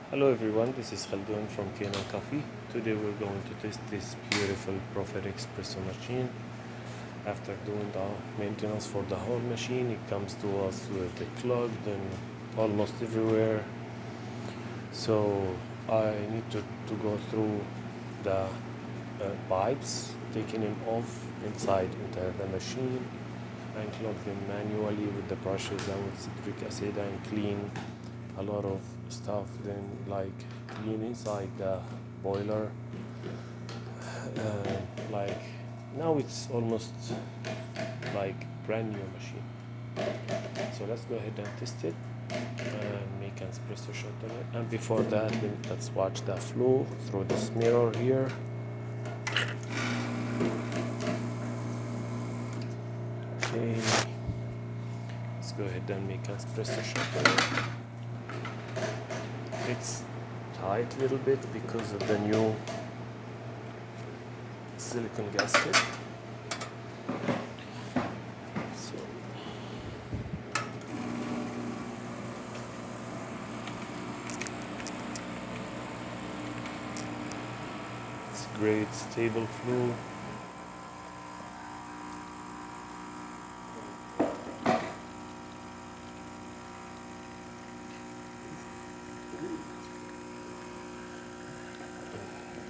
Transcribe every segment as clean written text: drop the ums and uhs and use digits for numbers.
Hello everyone, this is Khaldun from Kanen Coffee. Today we're going to test this beautiful Profitec espresso machine. After doing the maintenance for the whole machine, it comes to us with it clogged and almost everywhere. So I need to go through the pipes, taking them off inside into the machine and clog them manually with the brushes and with citric acid and clean a lot of stuff, then like clean inside the boiler. Like now it's almost like brand new machine. So let's go ahead and test it and make an espresso shot on it. And before that, let's watch the flow through this mirror here. Okay, let's go ahead and make an espresso shot on it. It's tight a little bit because of the new silicone gasket. So it's great stable flow.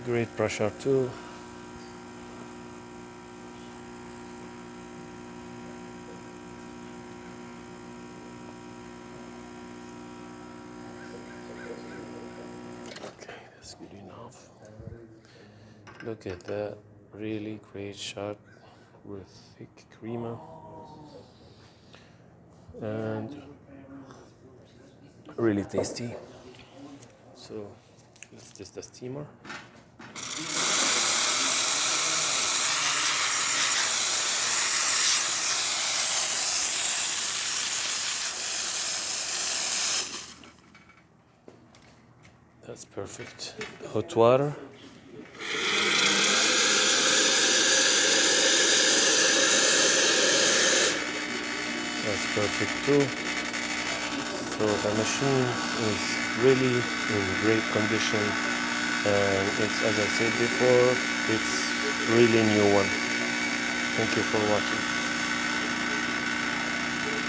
Great pressure too. Okay, that's good enough. Look at that, really great shot with thick creamer and really tasty. So let's test the steamer. That's perfect. Hot water. That's perfect too. So the machine is really in great condition, and it's, as I said before, it's really new one. Thank you for watching.